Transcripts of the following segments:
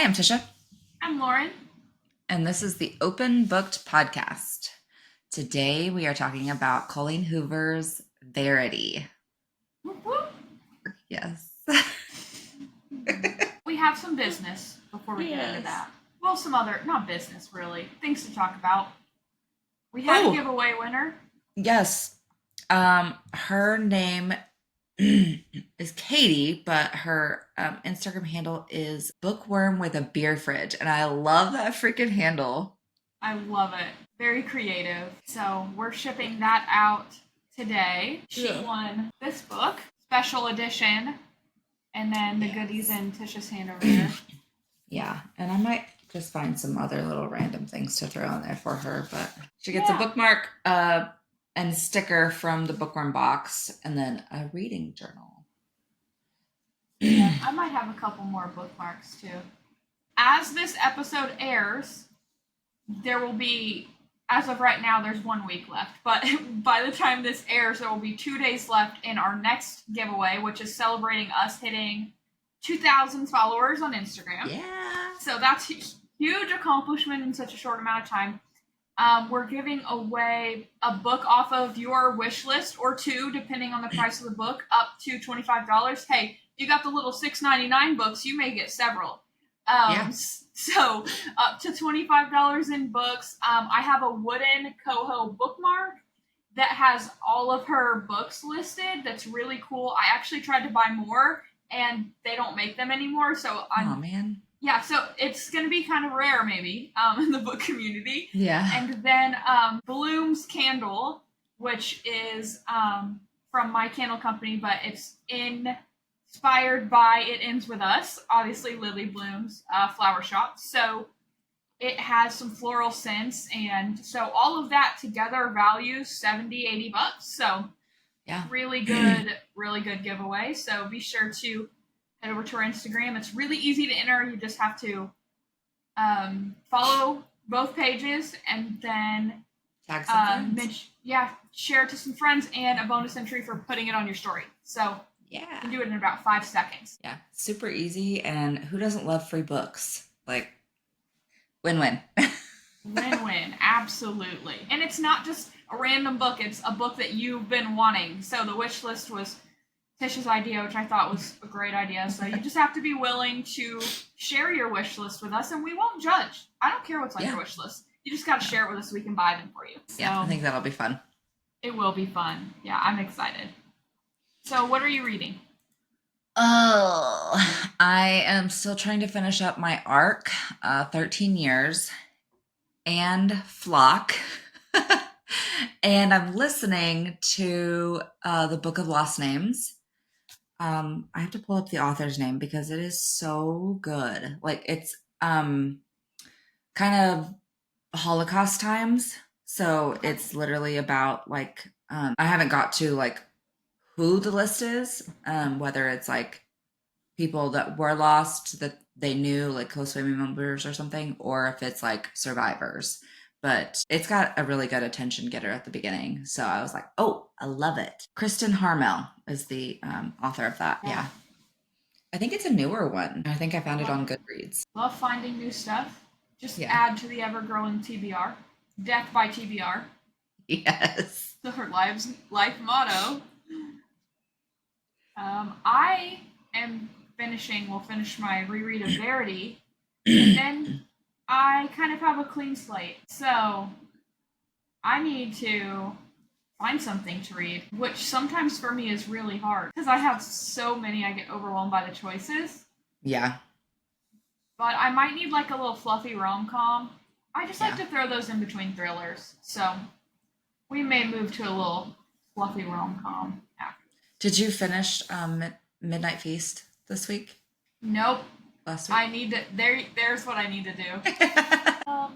Hi, I'm Tisha, I'm Lauren. and this is the Open Booked Podcast. Today we are talking about Colleen Hoover's Verity. Whoop, whoop. Yes. We have some business before we get into that. Well, some other, not business really, things to talk about. We had a giveaway winner. Yes. Her name is Katie, but her Instagram handle is Bookworm with a Beer Fridge, and I love that freaking handle. I love it. Very creative. So we're shipping that out today. She won this book, special edition, and then the goodies in Tisha's hand over there. Yeah, and I might just find some other little random things to throw in there for her, but she gets a bookmark and sticker from the Bookworm box, and then a reading journal. Yeah, I might have a couple more bookmarks too. As this episode airs, there will be, as of right now, there's 1 week left. But by the time this airs, there will be 2 days left in our next giveaway, which is celebrating us hitting 2,000 followers on Instagram. Yeah. So that's a huge accomplishment in such a short amount of time. We're giving away a book off of your wish list, or two, depending on the price of the book, up to $25. Hey, you got the little $6.99 books, you may get several. So up to $25 in books. I have a wooden Coho bookmark that has all of her books listed. That's really cool. I actually tried to buy more, and they don't make them anymore. So oh man. Yeah, so it's going to be kind of rare, maybe, in the book community. Yeah. And then Bloom's Candle, which is from my candle company, but it's inspired by It Ends With Us, obviously Lily Bloom's flower shop. So it has some floral scents, and so all of that together values $70-$80. So yeah, really good giveaway. So be sure to head over to our Instagram. It's really easy to enter. You just have to follow both pages, and then tag some friends. Share it to some friends, and a bonus entry for putting it on your story. So yeah, you can do it in about 5 seconds. Yeah, super easy, and who doesn't love free books? Like, win-win. Win-win, absolutely. And it's not just a random book, it's a book that you've been wanting. So the wish list was Tisha's idea, which I thought was a great idea. So you just have to be willing to share your wish list with us, and we won't judge. I don't care what's on your wish list. You just got to share it with us so we can buy them for you. So yeah, I think that'll be fun. It will be fun. Yeah, I'm excited. So what are you reading? Oh, I am still trying to finish up my arc, 13 Years, and Flock. And I'm listening to the Book of Lost Names. I have to pull up the author's name because it is so good. Like, it's kind of Holocaust times. So it's literally about like, I haven't got to like who the list is, whether it's like people that were lost that they knew, like close family members or something, or if it's like survivors. But it's got a really good attention getter at the beginning. So I was like, oh, I love it. Kristen Harmel is the author of that. Yeah. I think it's a newer one. I think I found it on Goodreads. Love finding new stuff. Just add to the ever-growing TBR. Death by TBR. Yes. Her life motto. I am will finish my reread of Verity, and then I kind of have a clean slate. So I need to find something to read, which sometimes for me is really hard because I have so many, I get overwhelmed by the choices. Yeah. But I might need like a little fluffy rom-com. I just like to throw those in between thrillers. So we may move to a little fluffy rom-com after. Did you finish Midnight Feast this week? Nope. Last week? I need to. There's what I need to do. Oh,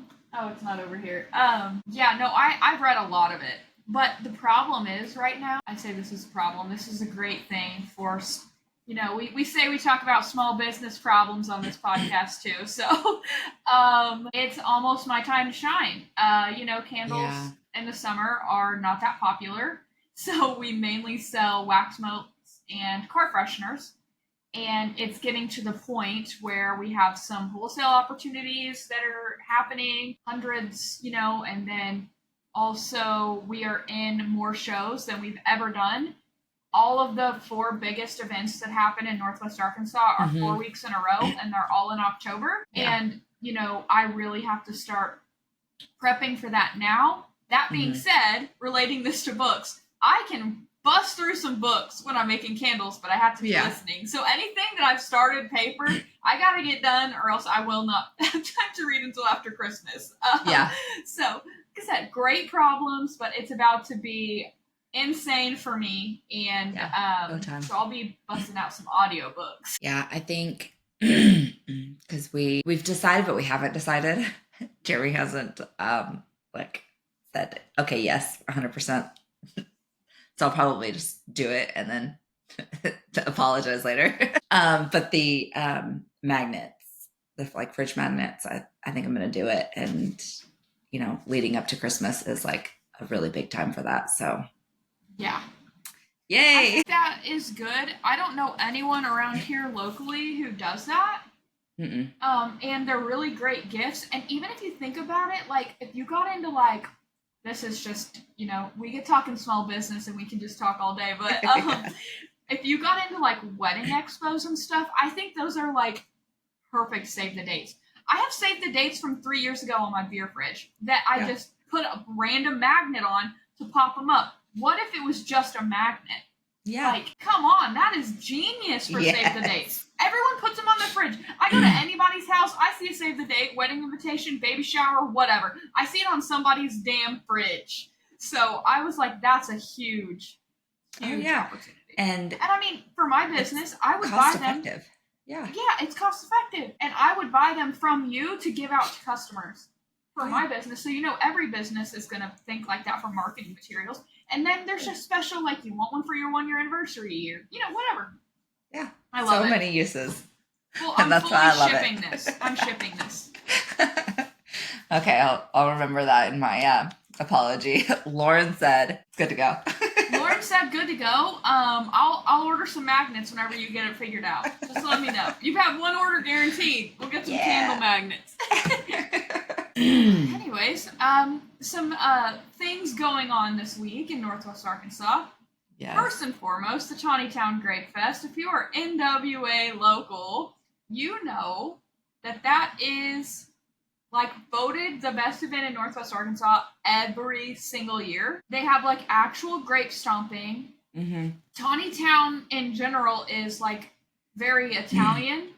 it's not over here. I've read a lot of it, but the problem is right now. I say this is a problem. This is a great thing for. We say we talk about small business problems on this podcast too. So, it's almost my time to shine. Candles in the summer are not that popular, so we mainly sell wax melts and car fresheners. And it's getting to the point where we have some wholesale opportunities that are happening, hundreds, and then also we are in more shows than we've ever done. All of the four biggest events that happen in Northwest Arkansas are 4 weeks in a row, and they're all in October. Yeah. And, I really have to start prepping for that now. That being said, relating this to books, I can bust through some books when I'm making candles, but I have to be listening. So anything that I've started paper, I got to get done, or else I will not have time to read until after Christmas. So, like I said, great problems, but it's about to be insane for me, and so I'll be busting out some audiobooks. Yeah, I think because we've decided, but we haven't decided. Jerry hasn't said, okay, yes, 100%. So I'll probably just do it and then apologize later. But the magnets, the fridge magnets, I think I'm going to do it. And, leading up to Christmas is like a really big time for that. So yeah. Yay! I think that is good. I don't know anyone around here locally who does that. And they're really great gifts. And even if you think about it, if you got into this is just, we get talking small business and we can just talk all day. But if you got into wedding expos and stuff, I think those are perfect save the dates. I have saved the dates from 3 years ago on my beer fridge that I just put a random magnet on to pop them up. What if it was just a magnet? Yeah. Come on, that is genius for save the dates. Everyone puts them on their fridge. I go to anybody's house, I see a save the date, wedding invitation, baby shower, whatever. I see it on somebody's damn fridge. So I was like, that's a huge opportunity. And I mean, for my business, I would buy them. Yeah, it's cost effective. And I would buy them from you to give out to customers for my business. So, every business is going to think like that for marketing materials. And then there's just special, you want one for your 1-year anniversary or, whatever. Yeah. I love so it. many uses. Well, I'm that's fully why I love shipping this. I'm shipping this. Okay, I'll remember that in my apology. Lauren said it's good to go. Lauren said good to go. I'll order some magnets whenever you get it figured out. Just let me know. You have one order guaranteed. We'll get some candle magnets. Anyways, some things going on this week in Northwest Arkansas. Yes. First and foremost, the Tawnytown Grape Fest. If you are NWA local, you know that is voted the best event in Northwest Arkansas every single year. They have actual grape stomping. Tawnytown in general is very Italian.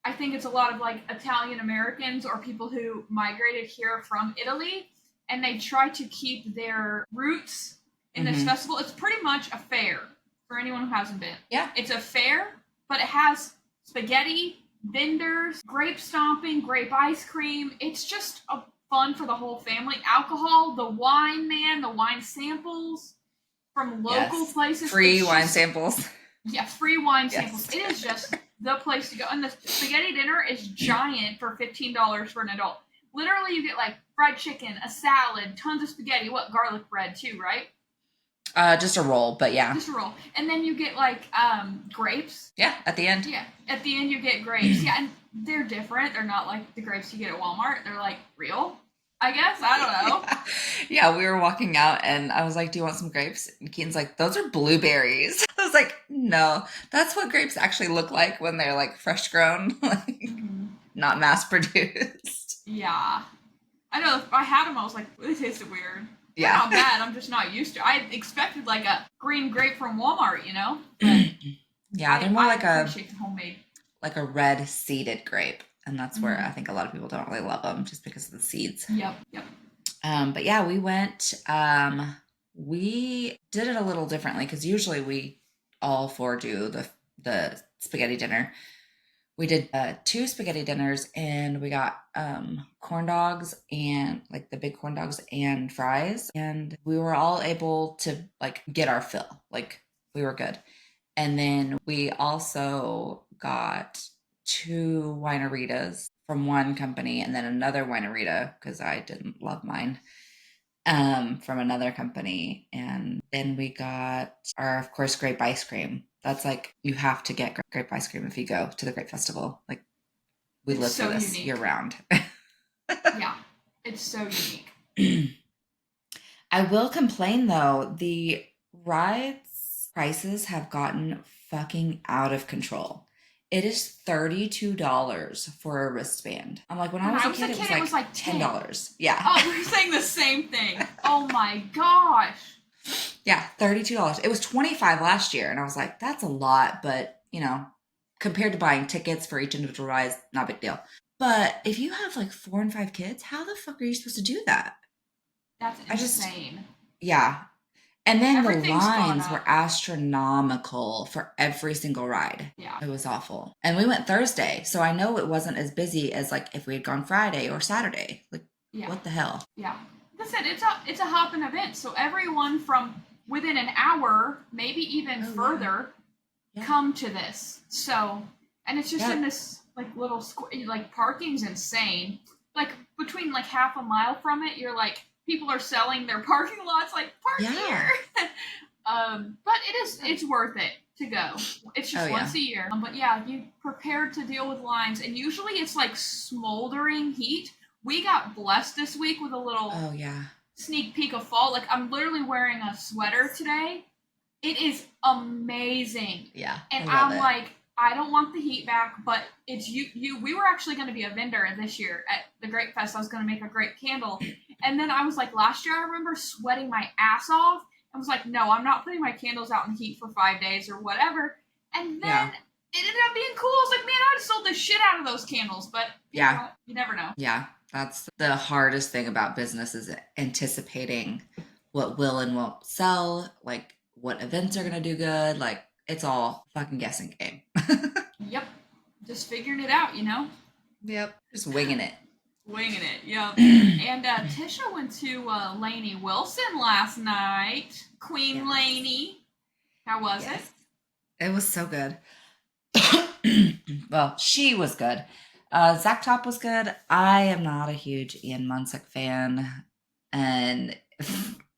I think it's a lot of Italian Americans or people who migrated here from Italy, and they try to keep their roots in this festival. It's pretty much a fair for anyone who hasn't been. Yeah. It's a fair, but it has spaghetti, vendors, grape stomping, grape ice cream. It's just fun for the whole family. Alcohol, the wine samples from local places. Free wine samples. Yeah, free wine samples. It is just the place to go. And the spaghetti dinner is giant for $15 for an adult. Literally, you get fried chicken, a salad, tons of spaghetti. Garlic bread too, right? Just a roll, but yeah. Just a roll. And then you get grapes. Yeah, at the end. Yeah, at the end you get grapes. Yeah, and they're different. They're not like the grapes you get at Walmart. They're real, I guess. I don't know. Yeah, we were walking out and I was like, do you want some grapes? And Keaton's like, those are blueberries. I was like, no, that's what grapes actually look like when they're fresh grown, not mass produced. Yeah. I know, if I had them, I was like, they tasted weird. Yeah. They're not bad, I'm just not used to it. I expected a green grape from Walmart, But yeah, they're more I appreciate the homemade. Like a red seeded grape. And that's where I think a lot of people don't really love them just because of the seeds. Yep. But yeah, we went, we did it a little differently because usually we all four do the spaghetti dinner. We did 2 spaghetti dinners and we got corn dogs and the big corn dogs and fries. And we were all able to get our fill. We were good. And then we also got 2 wineritas from one company and then another winerita because I didn't love mine from another company. And then we got our, of course, grape ice cream. That's like, you have to get grape ice cream if you go to the Grape Festival. Like, we It's live for so this year unique. round. Yeah, it's so unique. I will complain though, the rides prices have gotten fucking out of control. It is $32 for a wristband. I'm like, when I When was I a was a kid, it was kid, it was like like 10. $10. Yeah. Oh, we're saying the same thing. Oh my gosh. Yeah, $32. It was 25 last year, and I was like, that's a lot, but compared to buying tickets for each individual ride, not a big deal. But if you have like 4 and 5 kids, how the fuck are you supposed to do that? That's I just, insane. yeah. And then the Everything's gone lines were up. astronomical for every single ride. Yeah. It was awful. And we went Thursday, so I know it wasn't as busy as like if we had gone Friday or Saturday. Like, Yeah. what the hell? Yeah. Like I said, it's a hopping event. So everyone from within an hour, maybe even Oh, yeah. further, Yeah. come to this. So, and it's just Yeah. in this like little square. Like parking's insane. Like between like half a mile from it, you're like people are selling their parking lots. Like park Yeah. here. But it's worth it to go. It's Oh, just yeah. once a year. But yeah, you prepared to deal with lines, and usually it's like smoldering heat. We got blessed this week with a little Oh, yeah. sneak peek of fall. Like I'm literally wearing a sweater today. It is amazing. Yeah. And I love I'm it. like, I don't want the heat back, but it's you we were actually going to be a vendor this year at the Grape Fest. I was going to make a grape candle. And then I was like, last year I remember sweating my ass off. I was like, no, I'm not putting my candles out in the heat for 5 days or whatever. And then Yeah. it ended up being cool. I was like, man, I would have sold the shit out of those candles, but Yeah. you never know. Yeah. That's the hardest thing about business is anticipating what will and won't sell, like what events are going to do good. Like, it's all fucking guessing game. Yep. Just figuring it out, Yep. Just winging it. Winging it, yeah. And Tisha went to Lainey Wilson last night. Queen Yes. Lainey. How was it? Yes. It was so good. Well, she was good. Zach Top was good. I am not a huge Ian Munsick fan, and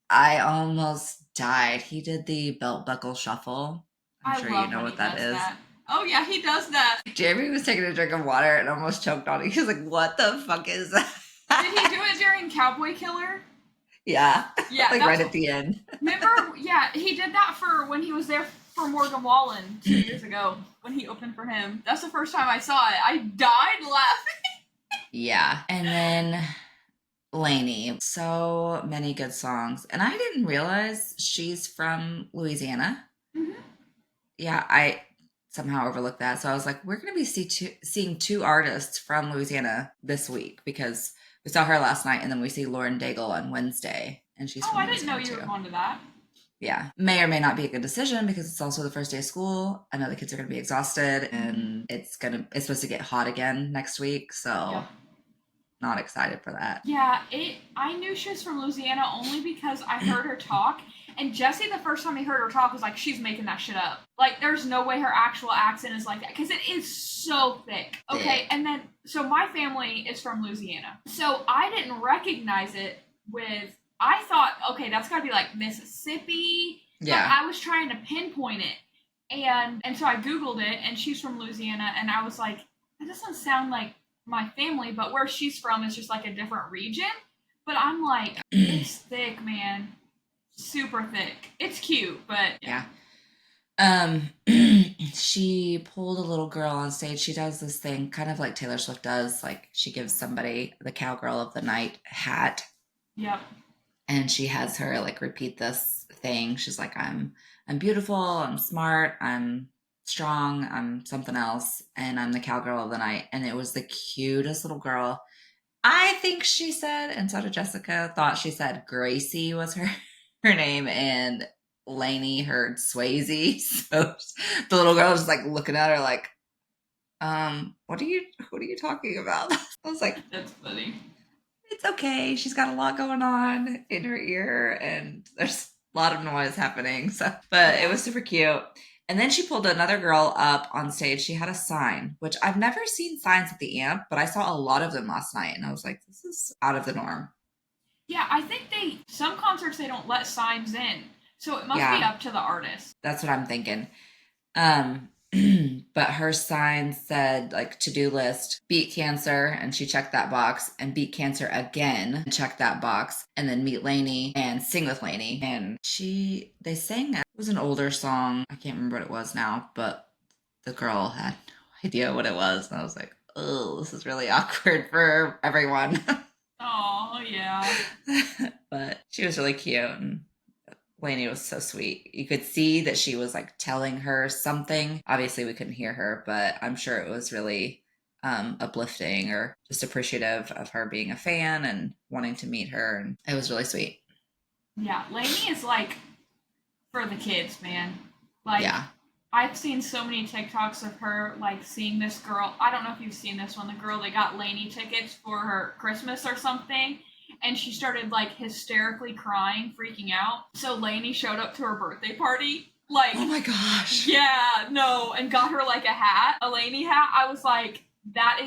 I almost died. He did the belt buckle shuffle. I'm I sure you love know when what he that does is. that. Oh yeah, he does that. Jeremy was taking a drink of water and almost choked on it. He was like, "What the fuck is that?" Did he do it during Cowboy Killer? Yeah, Yeah, like right that's at the end. remember. Yeah, he did that for when he was there for Morgan Wallen 2 years ago when he opened for him. That's the first time I saw it. I died laughing. Yeah, and then Lainey, so many good songs, and I didn't realize she's from Louisiana. Mhm. Yeah, I somehow overlooked that. So I was like, we're going to be seeing two artists from Louisiana this week because we saw her last night and then we see Lauren Daigle on Wednesday and she's Oh, from I didn't know Louisiana you were too. going to that. Yeah, may or may not be a good decision because it's also the first day of school. I know the kids are going to be exhausted and it's supposed to get hot again next week. So Yep. not excited for that. Yeah, I knew she was from Louisiana only because I heard her talk. And Jesse, the first time he heard her talk, was like, she's making that shit up. Like, there's no way her actual accent is like that. Because it is so thick. Okay, Thick. and then, so my family is from Louisiana. So I didn't recognize it I thought, okay, that's got to be like Mississippi. Yeah. Like, I was trying to pinpoint it. And so I Googled it, and she's from Louisiana. And I was like, that doesn't sound like my family, but where she's from is just like a different region. But I'm like, it's thick, man. Super thick. It's cute, but Yeah. She pulled a little girl on stage. She does this thing kind of like Taylor Swift does. Like she gives somebody the cowgirl of the night hat Yep. and she has her like repeat this thing. She's like, I'm beautiful, I'm smart, I'm strong, I'm something else, and I'm the cowgirl of the night. And it was the cutest little girl. I think she said, and so did Jessica, thought she said Gracie was her name, and Lainey heard Swayze. So the little girl was just like looking at her like, what are you talking about? I was like, That's funny. it's okay. She's got a lot going on in her ear and there's a lot of noise happening. So, but it was super cute. And then she pulled another girl up on stage. She had a sign, which I've never seen signs at the amp, but I saw a lot of them last night and I was like, this is out of the norm. Yeah, I think some concerts they don't let signs in. So it must be Yeah. up to the artist. That's what I'm thinking. Um, but her sign said like to-do list, beat cancer, and she checked that box, and beat cancer again, check that box, and then meet Lainey and sing with Lainey. And they sang, it was an older song. I can't remember what it was now, but the girl had no idea what it was. And I was like, oh, this is really awkward for everyone. Oh, yeah. But she was really cute, and Lainey was so sweet. You could see that she was like telling her something. Obviously, we couldn't hear her, but I'm sure it was really uplifting or just appreciative of her being a fan and wanting to meet her. And it was really sweet. Yeah, Lainey is like for the kids, man. Like, Yeah. I've seen so many TikToks of her like seeing this girl. I don't know if you've seen this one. The girl that got Lainey tickets for her Christmas or something, and she started like hysterically crying, freaking out. So Lainey showed up to her birthday party. Like, oh my gosh. Yeah, no, and got her like a hat, a Lainey hat. I was like,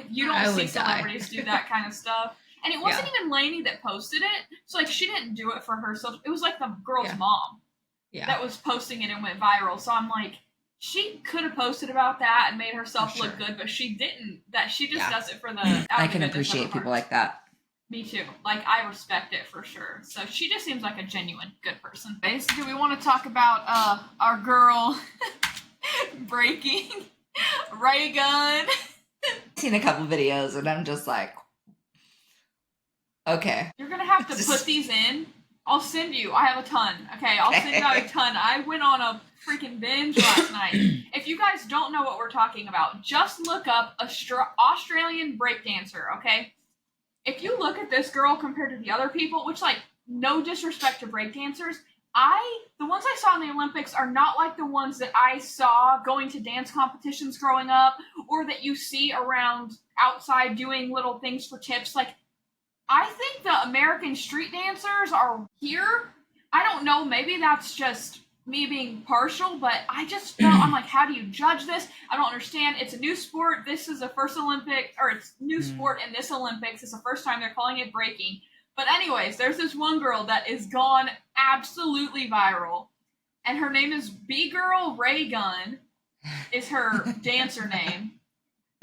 you don't see celebrities do that kind of stuff. And it wasn't even Lainey that posted it. So like she didn't do it for herself. It was like the girl's mom that was posting it and went viral. So I'm like, she could have posted about that and made herself look good, but she didn't. That she just does it for the. I can appreciate people like that. Me too. Like, I respect it for sure. So she just seems like a genuine good person. Basically, we want to talk about our girl breaking ray gun. I've seen a couple videos and I'm just like, okay. You're gonna have to put these in. I'll send you. I have a ton. Okay, I'll send you out a ton. I went on a freaking binge last night. If you guys don't know what we're talking about, just look up Australian breakdancer, okay? If you look at this girl compared to the other people, which, like, no disrespect to breakdancers, the ones I saw in the Olympics are not like the ones that I saw going to dance competitions growing up, or that you see around outside doing little things for tips. Like, I think the American street dancers are here. I don't know, maybe that's just me being partial, but I just felt, I'm like, how do you judge this? I don't understand. It's a new sport. This is the first Olympic, or it's new sport in this Olympics. It's the first time they're calling it breaking. But anyways, there's this one girl that is gone absolutely viral, and her name is B-Girl Ray Gun, is her dancer name.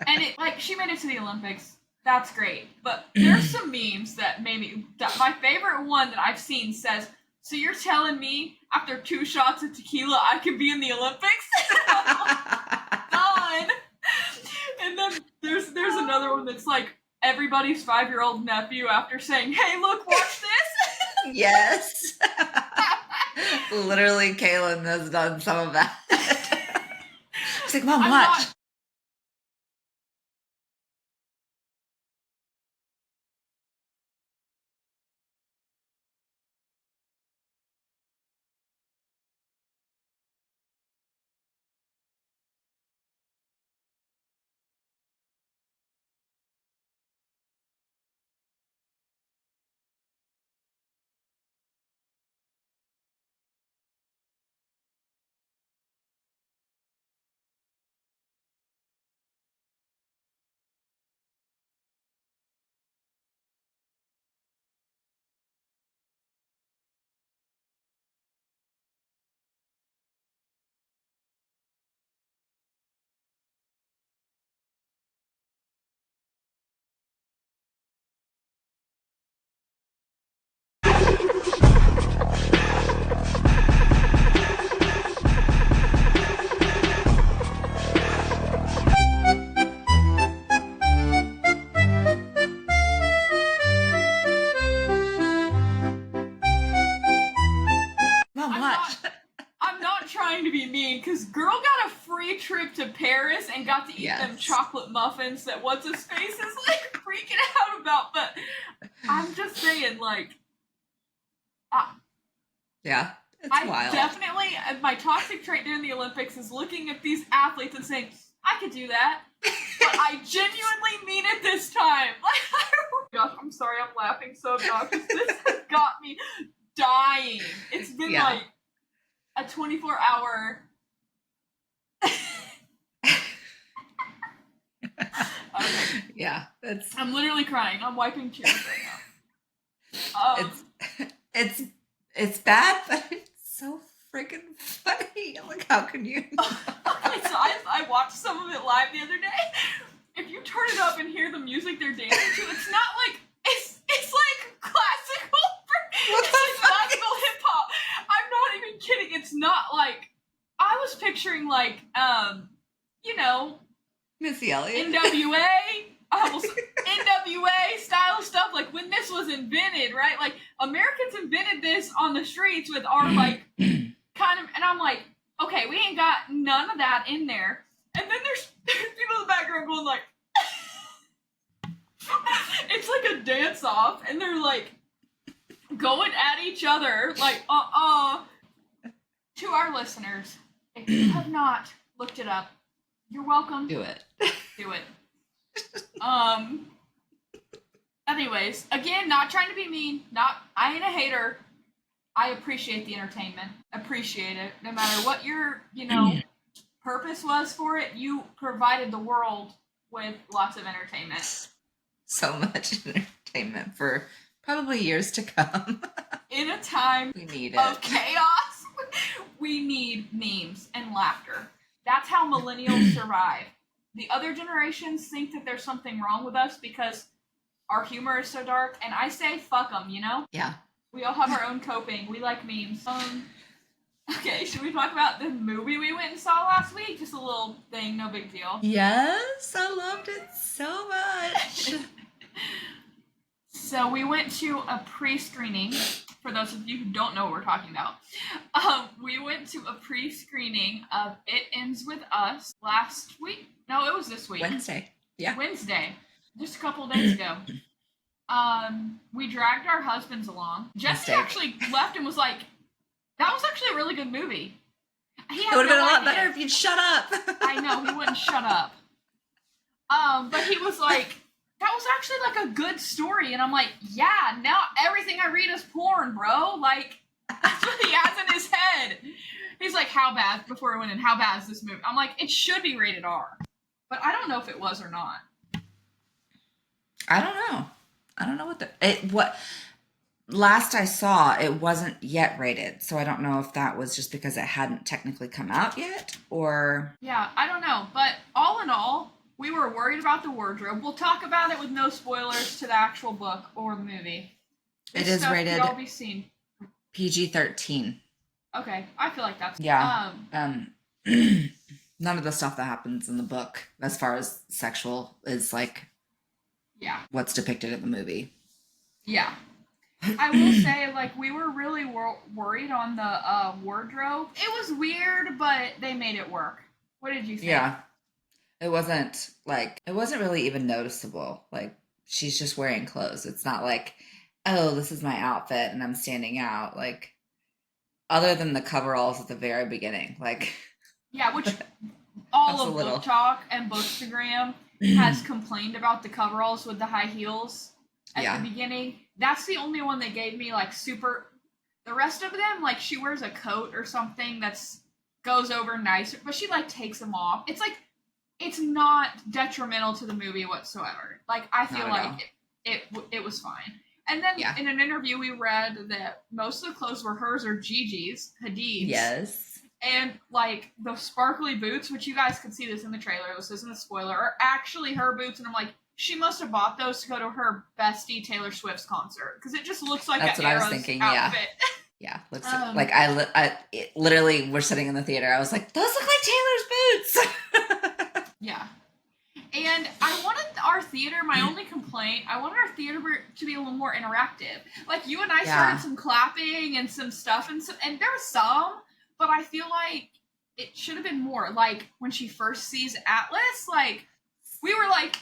And she made it to the Olympics. That's great. But there's some memes that my favorite one that I've seen says, so you're telling me after 2 shots of tequila I can be in the Olympics? Done. And then there's another one that's like everybody's 5-year-old nephew after saying, hey, look, watch this. Yes. Literally, Kaylin has done some of that. She's like, Mom, watch. I'm not trying to be mean, because girl got a free trip to Paris and got to eat them chocolate muffins that what's-his-face is like freaking out about, but I'm just saying, like, yeah, it's wild. Definitely, my toxic trait during the Olympics is looking at these athletes and saying, I could do that, but I genuinely mean it this time. Like, gosh, I'm sorry, I'm laughing so obnoxious. This has got me dying. It's been like a 24-hour. Okay. Yeah, I'm literally crying. I'm wiping tears right now. It's bad, but it's so freaking funny. Like, how can you? Okay, so I watched some of it live the other day. If you turn it up and hear the music they're dancing to, it's not like it's like classical. It's like classical hip hop. I'm not even kidding. It's not like I was picturing like Missy Elliott. NWA. NWA style stuff, like when this was invented, right? Like Americans invented this on the streets with our like kind of, and I'm like, okay, we ain't got none of that in there. And then there's people in the background going like, it's like a dance off, and they're like going at each other, like To our listeners, if you have not looked it up, you're welcome. Do it. Do it. Anyways, again, not trying to be mean. I ain't a hater. I appreciate the entertainment. Appreciate it. No matter what your, purpose was for it, you provided the world with lots of entertainment. So much entertainment for probably years to come. In a time we need of chaos, we need memes and laughter. That's how millennials survive. The other generations think that there's something wrong with us because our humor is so dark, and I say fuck them, Yeah. We all have our own coping. We like memes. Okay, should we talk about the movie we went and saw last week? Just a little thing, no big deal. Yes, I loved it so much. So we went to a pre-screening. For those of you who don't know what we're talking about, we went to a pre-screening of It Ends With Us last week. No, it was this week. Wednesday. Yeah. Wednesday. Just a couple of days ago. We dragged our husbands along. Jesse actually left and was like, that was actually a really good movie. It would have been a lot better if you'd shut up. I know, he wouldn't shut up. But he was like, that was actually like a good story. And I'm like, yeah, now everything I read is porn, bro. Like, that's what he has in his head. He's like, how bad, before I went in, how bad is this movie? I'm like, it should be rated R. But I don't know if it was or not. I don't know what last I saw, it wasn't yet rated. So I don't know if that was just because it hadn't technically come out yet or. Yeah, I don't know. But all in all, we were worried about the wardrobe. We'll talk about it with no spoilers to the actual book or the movie. It is rated all be seen. PG-13. Okay, I feel like that's none of the stuff that happens in the book as far as sexual is like what's depicted in the movie. Yeah. I will say, like, we were really worried on the wardrobe. It was weird, but they made it work. What did you think? Yeah. It wasn't really even noticeable. Like, she's just wearing clothes. It's not like, oh, this is my outfit and I'm standing out. Like, other than the coveralls at the very beginning. Like, yeah, which all of Book Talk and Bookstagram has complained about the coveralls with the high heels at the beginning. That's the only one that gave me, like, super... The rest of them, like, she wears a coat or something that's goes over nicer, but she, like, takes them off. It's, like, it's not detrimental to the movie whatsoever. Like, I feel like it was fine. And then in an interview, we read that most of the clothes were hers or Gigi's, Hadid's. Yes. And, like, the sparkly boots, which you guys could see this in the trailer, this isn't a spoiler, are actually her boots. And I'm like, she must have bought those to go to her bestie Taylor Swift's concert. Because it just looks like that's what I was thinking, outfit. Yeah. Looks like I literally, we're sitting in the theater. I was like, those look like Taylor's boots. Yeah. And I wanted our theater, my only complaint, I wanted our theater to be a little more interactive. Like, you and I started some clapping and some stuff, and there was some, but I feel like it should have been more. Like, when she first sees Atlas, like, we were like...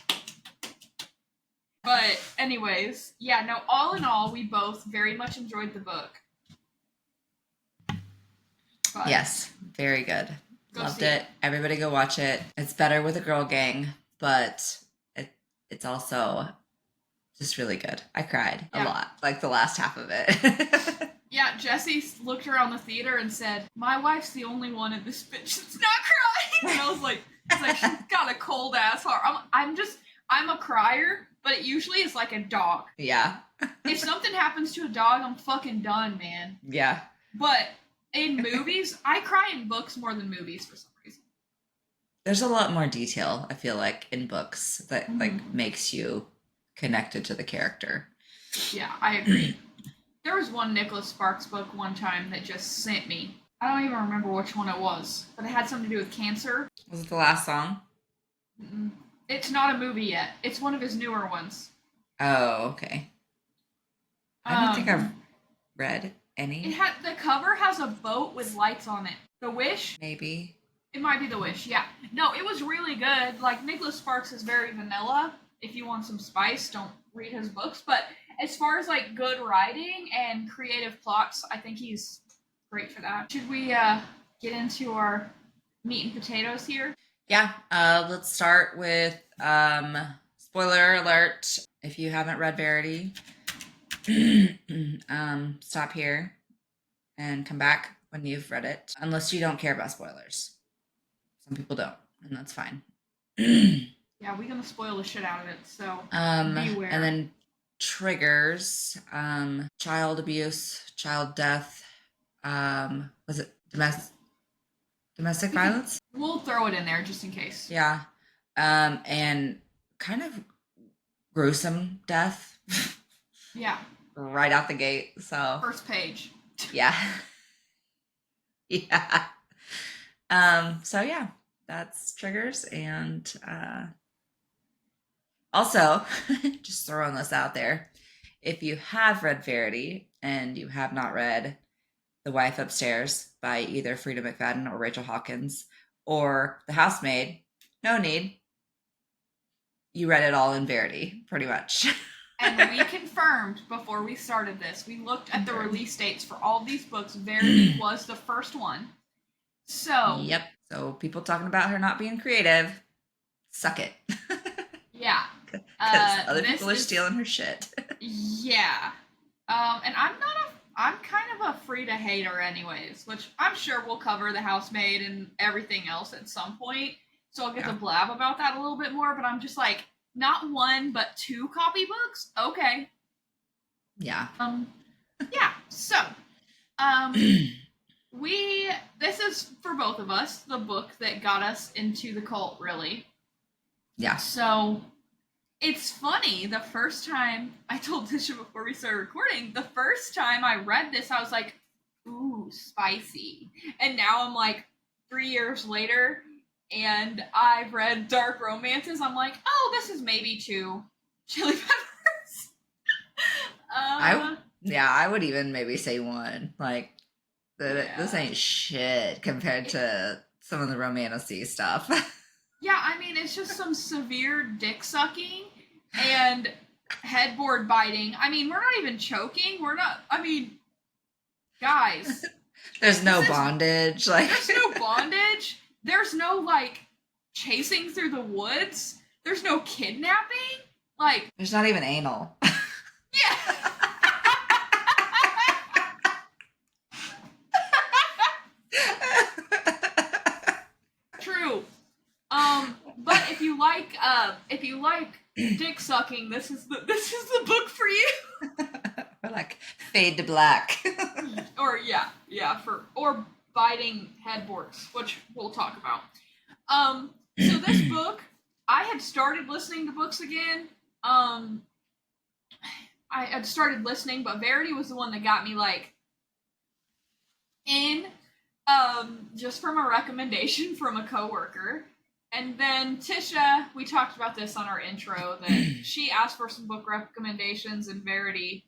But anyways, yeah, no, all in all, we both very much enjoyed the book. But yes, very good. Loved it. Everybody go watch it. It's better with a girl gang, but it's also just really good. I cried a lot, like the last half of it. Yeah, Jesse looked around the theater and said, my wife's the only one in this bitch that's not crying. And I was like, she's got a cold ass heart. I'm a crier, but it usually is like a dog. Yeah. If something happens to a dog, I'm fucking done, man. Yeah. But In movies, I cry in books more than movies for some reason. There's a lot more detail, I feel like, in books that like Mhm. makes you connected to the character. Yeah, I agree. There was one Nicholas Sparks book one time that just sent me. I don't even remember which one it was, but it had something to do with cancer. Was it the last song? Mm-mm. It's not a movie yet. It's one of his newer ones. Oh, okay. I don't think I've Um, read it any. had the cover has a boat with lights on it. The Wish. Maybe. It might be The Wish. Yeah. No, it was really good. Like Nicholas Sparks is very vanilla. If you want some spice, don't read his books. But as far as like good writing and creative plots, I think he's great for that. Should we get into our meat and potatoes here? Yeah, let's start with spoiler alert. If you haven't read Verity, stop here and come back when you've read it, unless you don't care about spoilers. Some people don't, and that's fine. Yeah, we're gonna spoil the shit out of it, so And beware. then triggers, child abuse, child death, was it domestic We can violence? we'll throw it in there just in case. Yeah. And kind of gruesome death Yeah, right out the gate. So first page. yeah. Yeah. So yeah, that's triggers. And also just throwing this out there. If you have read Verity and you have not read The Wife Upstairs by either Frida McFadden or Rachel Hawkins or The Housemaid, no need. You read it all in Verity, pretty much. And we confirmed before we started this. We looked at the release dates for all these books. Verity was the first one. So, Yep. So people talking about her not being creative, suck it. yeah. Because other This people are is stealing her shit. yeah. And I'm kind of a Frida hater anyways, which I'm sure we'll cover the housemaid and everything else at some point. So I'll get to Yeah. blab about that a little bit more, but I'm just like not one but two copybooks. Okay. Yeah. Um yeah. So, um we this is for both of us the book that got us into the cult really. Yeah. So it's funny, the first time I told Tisha before we started recording, the first time I read this, I was like, ooh, spicy. And now I'm like 3 years later and I've read dark romances. I'm like, oh, this is maybe too chili peppers. I uh yeah, I would even maybe say one. Like this yeah. ain't shit compared to some of the romantic stuff. Yeah, I mean it's just some severe dick sucking and headboard biting. I mean, we're not even choking. We're not I mean, guys, There's this no is bondage. Like there's no bondage. There's no like chasing through the woods. There's no kidnapping. Like, there's not even anal. yeah. True. But if you like dick sucking, this is the book for you. Or like fade to black. Or yeah, for or biting headboards, which we'll talk about. So this book, I had started listening to books again. Um, I had started listening, but Verity was the one that got me like in, just from a recommendation from a coworker. And then Tisha, we talked about this on our intro that she asked for some book recommendations, and Verity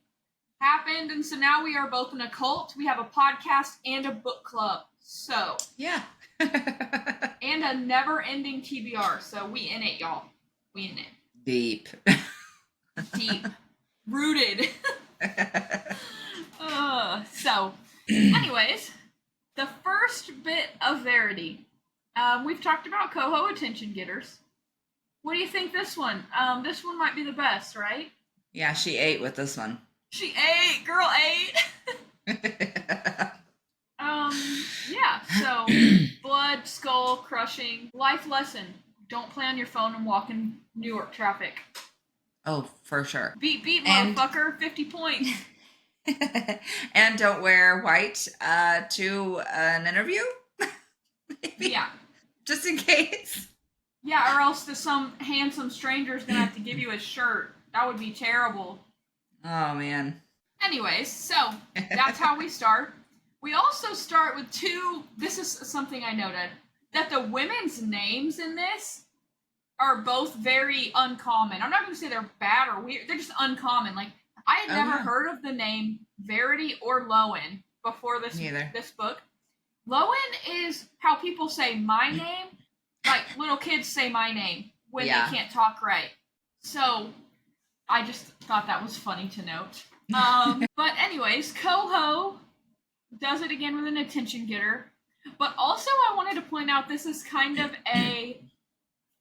happened, and so now we are both in a cult. We have a podcast and a book club. So Yeah. and a never-ending TBR. So we in it, y'all. We in it. Deep. Deep. Rooted. So, anyways, the first bit of Verity. We've talked about coho attention getters. What do you think this one? This one might be the best, right? Yeah, she ate with this one. She ate, girl ate. Yeah. So, blood, skull crushing, life lesson. Don't play on your phone and walk in Newark traffic. Oh, for sure. Beat, And motherfucker. 50 points. And don't wear white to an interview, maybe, Yeah. just in case. Yeah, or else some handsome stranger's gonna have to give you a shirt. That would be terrible. Oh man. Anyways, so that's how we start. We also start with this is something I noted, that the women's names in this are both very uncommon. I'm not going to say they're bad or weird. They're just uncommon. Like, I had Oh never yeah. heard of the name Verity or Lowen before Neither. this book. Lowen is how people say my name, like little kids say my name when Yeah. they can't talk right. So I just thought that was funny to note. But anyways, Coho does it again with an attention getter. But also, I wanted to point out this is kind of a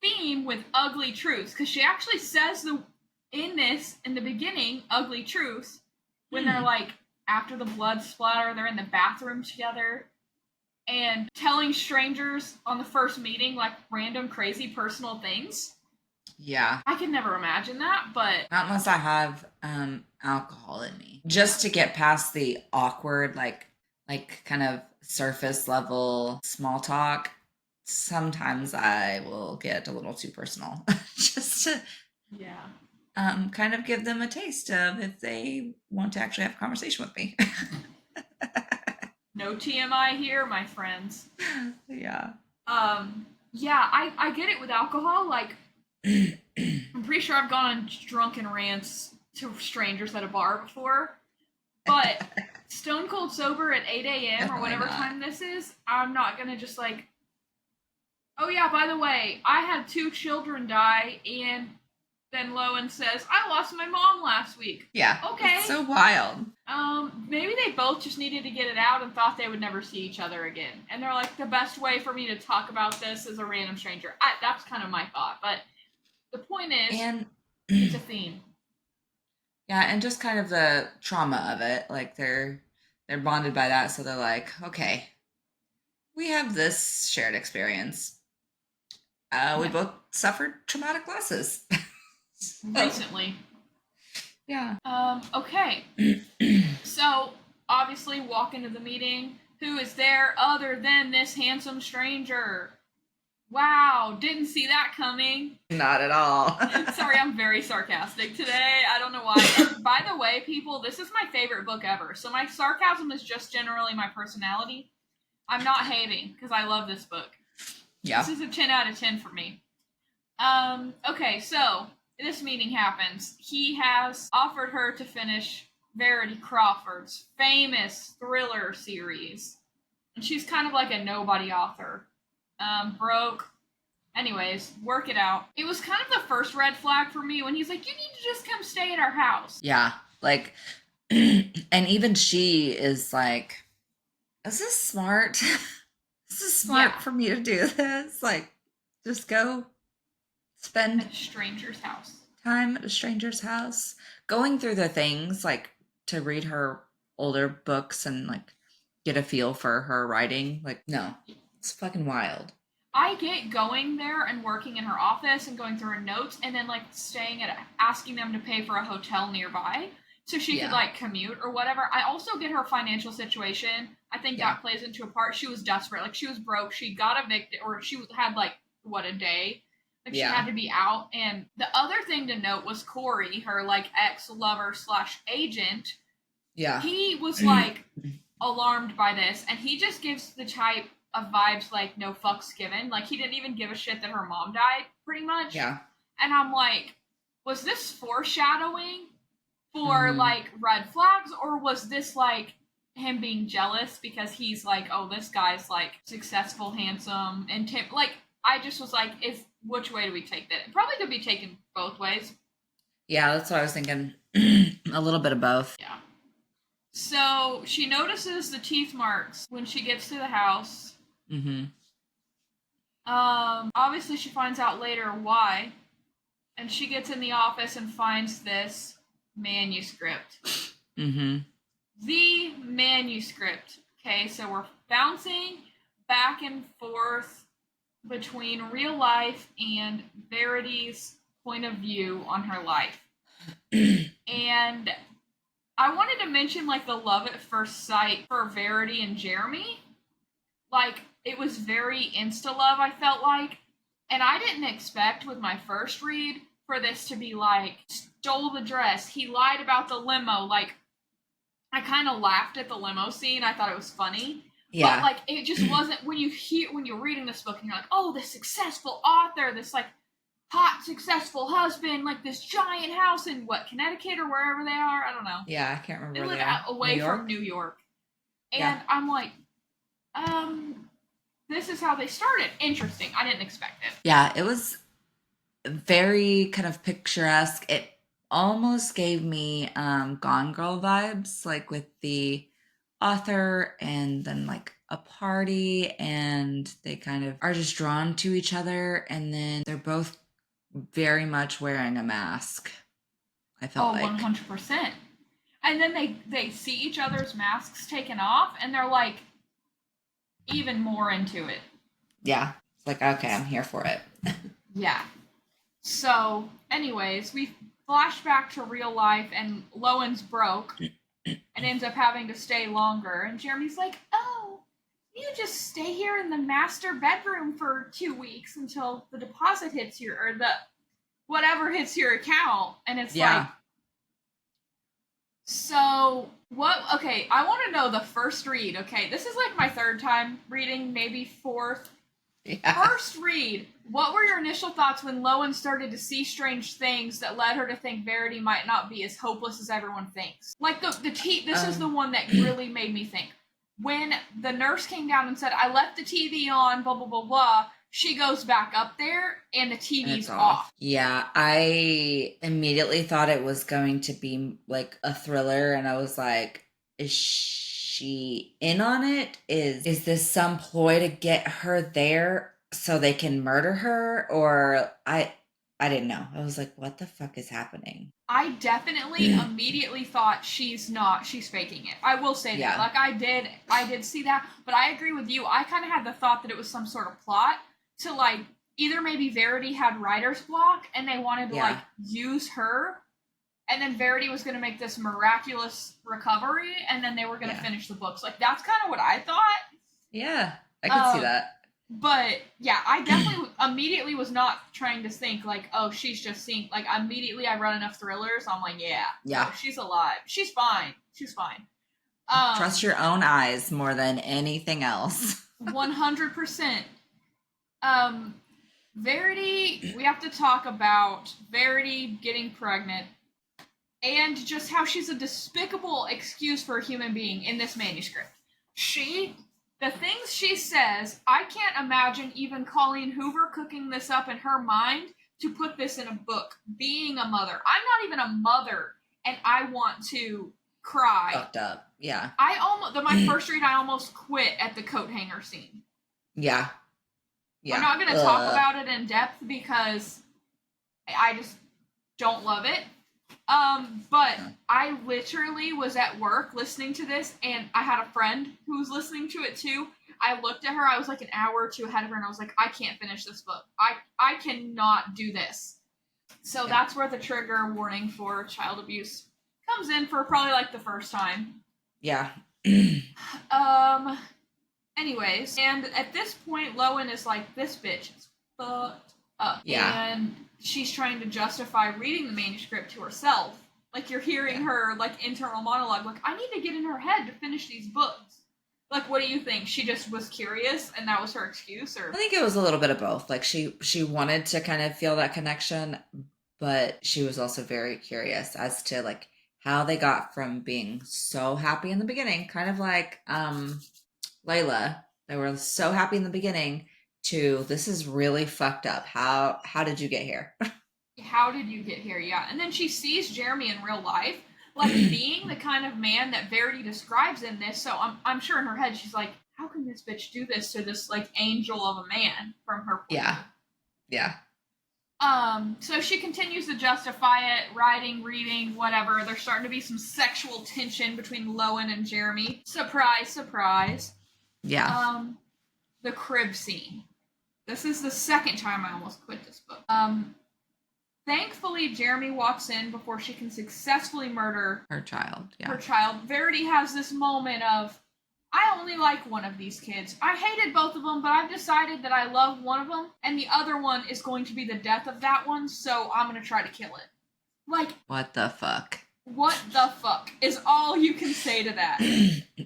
theme with ugly truths, because she actually says in the beginning ugly truths when they're like after the blood splatter, they're in the bathroom together and telling strangers on the first meeting like random crazy personal things. Yeah. I could never imagine that, but Not unless I have alcohol in me. Just to get past the awkward, like kind of surface level small talk. Sometimes I will get a little too personal. Just to kind of give them a taste of if they want to actually have a conversation with me. No TMI here, my friends. Yeah. Yeah, I get it with alcohol. Like, I'm pretty sure I've gone on drunken rants to strangers at a bar before. But stone cold sober at 8 a.m. Definitely or whatever not. time this is, I'm not going to just like, oh yeah, by the way, I had 2 children die, and then Lowen says, I lost my mom last week. Yeah. Okay. It's so wild. Maybe they both just needed to get it out and thought they would never see each other again. And they're like, the best way for me to talk about this is a random stranger. That's kind of my thought. But the point is, it's a theme. Yeah, and just kind of the trauma of it. Like they're bonded by that, so they're like, okay, we have this shared experience. We both suffered traumatic losses. Recently. Yeah. Okay. So, obviously, walk into the meeting. Who is there other than this handsome stranger? Wow, didn't see that coming. Not at all. Sorry, I'm very sarcastic today. I don't know why. And by the way, people, this is my favorite book ever. So my sarcasm is just generally my personality. I'm not hating, because I love this book. Yeah. This is a 10 out of 10 for me. Okay, so this meeting happens. He has offered her to finish Verity Crawford's famous thriller series. And she's kind of like a nobody author. Broke. Anyways, work it out. It was kind of the first red flag for me when he's like, you need to just come stay at our house. Yeah, like, and even she is like, is this smart? Is this smart for me to do this? Like, just go spend at a stranger's house. Time at a stranger's house. Going through the things, like, to read her older books and, like, get a feel for her writing. Like, no, it's fucking wild. I get going there and working in her office and going through her notes and then, like, asking them to pay for a hotel nearby so she could, like, commute or whatever. I also get her financial situation. I think that plays into a part. She was desperate. Like, she was broke. She got evicted, or she had, like, a day. Like, she had to be out. And the other thing to note was Corey, her, like, ex-lover / agent. Yeah. He was, like, alarmed by this, and he just gives the type of vibes like no fucks given. Like, he didn't even give a shit that her mom died, pretty much. Yeah. And I'm like, was this foreshadowing for like red flags, or was this like him being jealous because he's like, oh, this guy's like successful, handsome, and like, I just was like, which way do we take that? It probably could be taken both ways. Yeah, that's what I was thinking. A little bit of both. Yeah. So she notices the teeth marks when she gets to the house. Mm-hmm. Obviously she finds out later why. And she gets in the office and finds this manuscript. Mm-hmm. The manuscript. Okay, so we're bouncing back and forth between real life and Verity's point of view on her life. And I wanted to mention like the love at first sight for Verity and Jeremy. Like it was very insta love, I felt like. And I didn't expect with my first read for this to be like stole the dress, he lied about the limo. Like I kind of laughed at the limo scene. I thought it was funny. But Yeah. like it just wasn't when you're reading this book and you're like, oh, this successful author, this like hot successful husband, like this giant house in what, Connecticut or wherever they are. I don't know. Yeah, I can't remember They where live they are. New away from York? New York. Yeah. And I'm like, this is how they started. Interesting. I didn't expect it. Yeah, it was very kind of picturesque. It almost gave me Gone Girl vibes, like with the author and then like a party, and they kind of are just drawn to each other, and then they're both very much wearing a mask. I felt Oh, like. 100%. And then they see each other's masks taken off, and they're like even more into it. Yeah. It's like, okay, I'm here for it. Yeah. So, anyways, we flash back to real life, and Lowen's broke and ends up having to stay longer. And Jeremy's like, oh, you just stay here in the master bedroom for 2 weeks until the deposit hits your, or the whatever hits your account. And it's Yeah. like, so what? Okay, I want to know the first read. Okay, this is like my third time reading, maybe fourth. Yeah. First read, what were your initial thoughts when Lowen started to see strange things that led her to think Verity might not be as hopeless as everyone thinks? Like this is the one that really made me think. When the nurse came down and said, I left the TV on, blah, blah, blah, blah, she goes back up there and the TV's off. Yeah, I immediately thought it was going to be like a thriller, and I was like, is she in on it? Is this some ploy to get her there so they can murder her? Or I didn't know. I was like, what the fuck is happening? I definitely immediately thought she's faking it. I will say Yeah. that. Like I did see that, but I agree with you. I kind of had the thought that it was some sort of plot to like either maybe Verity had writer's block and they wanted to like use her, and then Verity was going to make this miraculous recovery, and then they were going to finish the books. Like that's kind of what I thought. Yeah, I could see that. But yeah, I definitely immediately was not trying to think like, oh, she's just seeing. Like immediately, I run enough thrillers. I'm like, yeah, no, she's alive. She's fine. She's fine. Trust your own eyes more than anything else. 100%. Verity, we have to talk about Verity getting pregnant and just how she's a despicable excuse for a human being in this manuscript. The things she says, I can't imagine even Colleen Hoover cooking this up in her mind to put this in a book. Being a mother. I'm not even a mother, and I want to cry. Fucked up. Yeah. My first read, I almost quit at the coat hanger scene. Yeah. We're not going to talk about it in depth because I just don't love it. But I literally was at work listening to this, and I had a friend who was listening to it too. I looked at her, I was like an hour or two ahead of her, and I was like, I can't finish this book. I cannot do this. So that's where the trigger warning for child abuse comes in for probably like the first time. Yeah. Anyways, and at this point, Lowen is like, this bitch is fucked up. Yeah. And she's trying to justify reading the manuscript to herself. Like, you're hearing her, like, internal monologue. Like, I need to get in her head to finish these books. Like, what do you think? She just was curious and that was her excuse? Or I think it was a little bit of both. Like, she wanted to kind of feel that connection, but she was also very curious as to, like, how they got from being so happy in the beginning, kind of like Layla. They were so happy in the beginning to, this is really fucked up. How did you get here? How did you get here? Yeah. And then she sees Jeremy in real life, like being the kind of man that Verity describes in this. So I'm sure in her head she's like, how can this bitch do this to this like angel of a man from her point of view? Yeah. So she continues to justify it, writing, reading, whatever. There's starting to be some sexual tension between Lowen and Jeremy. Surprise, surprise. Yeah. The crib scene. This is the second time I almost quit this book. Thankfully, Jeremy walks in before she can successfully murder Her child. Yeah. her child. Verity has this moment of, I only like one of these kids. I hated both of them, but I've decided that I love one of them, and the other one is going to be the death of that one, so I'm going to try to kill it. Like, what the fuck? What the fuck is all you can say to that.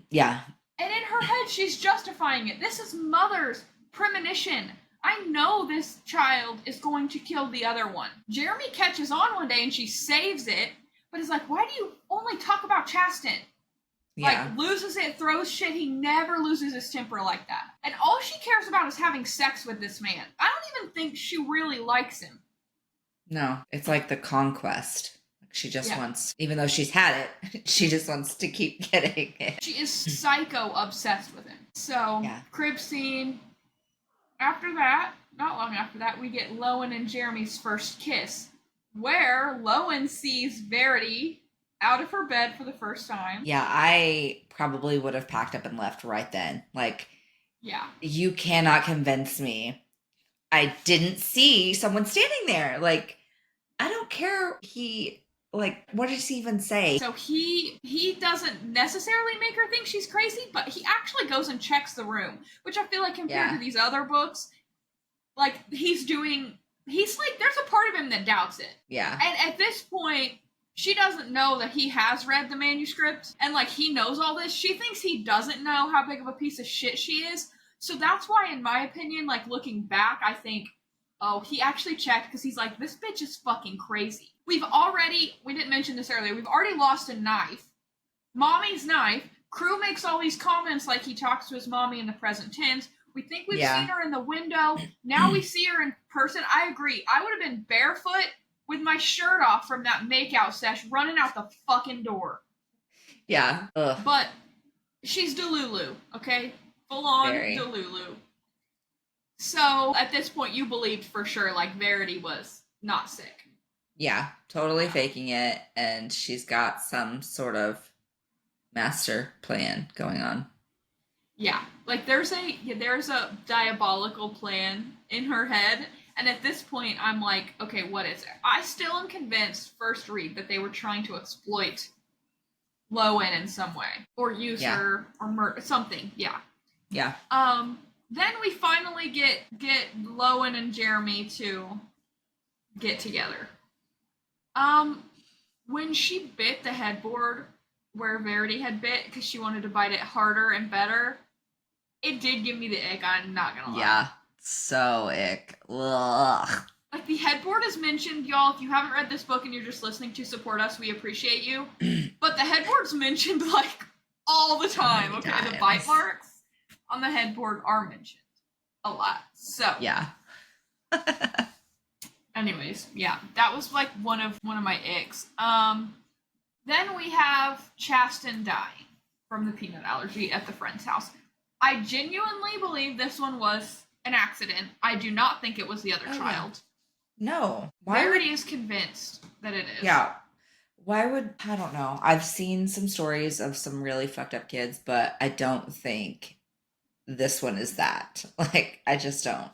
Yeah. And in her head, she's justifying it. This is mother's premonition. I know this child is going to kill the other one. Jeremy catches on one day and she saves it, but is like, why do you only talk about Chasten? Yeah. Like, loses it, throws shit. He never loses his temper like that. And all she cares about is having sex with this man. I don't even think she really likes him. No, it's like the conquest. She just wants, even though she's had it, she just wants to keep getting it. She is psycho obsessed with him. So, crib scene. After that, not long after that, we get Lowen and Jeremy's first kiss, where Lowen sees Verity out of her bed for the first time. Yeah, I probably would have packed up and left right then. Like, yeah, you cannot convince me. I didn't see someone standing there. Like, I don't care. What does he even say? So he doesn't necessarily make her think she's crazy, but he actually goes and checks the room, which I feel like compared to these other books, like he's like, there's a part of him that doubts it. Yeah. And at this point, she doesn't know that he has read the manuscript and like he knows all this. She thinks he doesn't know how big of a piece of shit she is. So that's why, in my opinion, like looking back, I think, oh, he actually checked because he's like, this bitch is fucking crazy. We didn't mention this earlier, we've already lost a knife. Mommy's knife. Crew makes all these comments like he talks to his mommy in the present tense. We think we've seen her in the window. Now we see her in person. I agree. I would have been barefoot with my shirt off from that makeout sesh running out the fucking door. Yeah. Ugh. But she's Delulu, okay? Full on Delulu. So at this point, you believed for sure like Verity was not sick. Yeah, totally faking it, and she's got some sort of master plan going on. Yeah, like there's a diabolical plan in her head, and at this point, I'm like, okay, what is it? I still am convinced, first read, that they were trying to exploit Lowen in some way, or use her, or something. Yeah. Yeah. Then we finally get Lowen and Jeremy to get together. When she bit the headboard where Verity had bit because she wanted to bite it harder and better, it did give me the ick, I'm not gonna lie. Yeah, so ick. Ugh. Like, the headboard is mentioned, y'all. If you haven't read this book and you're just listening to support us, we appreciate you. But the headboard's mentioned, like, all the time, okay? Times. The bite marks on the headboard are mentioned a lot. So. Yeah. Anyways, yeah, that was like one of my icks. Then we have Chasten dying from the peanut allergy at the friend's house. I genuinely believe this one was an accident. I do not think it was the other child. No. Verity is convinced that it is. Yeah. Why would, I don't know. I've seen some stories of some really fucked up kids, but I don't think this one is that. Like, I just don't.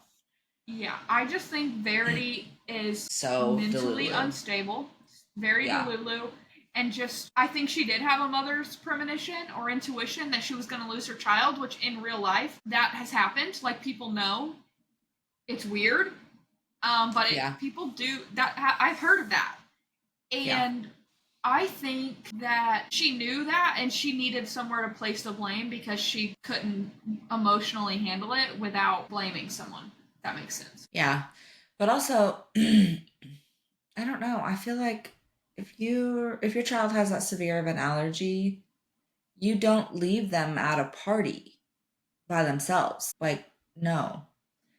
Yeah, I just think Verity is so mentally Delulu. Unstable, very Delulu, and just, I think she did have a mother's premonition or intuition that she was going to lose her child, which in real life, that has happened. Like, people know. It's weird, but people do, that. I've heard of that. And I think that she knew that, and she needed somewhere to place the blame because she couldn't emotionally handle it without blaming someone. That makes sense. Yeah. But also, I don't know. I feel like if your child has that severe of an allergy, you don't leave them at a party by themselves. Like, no.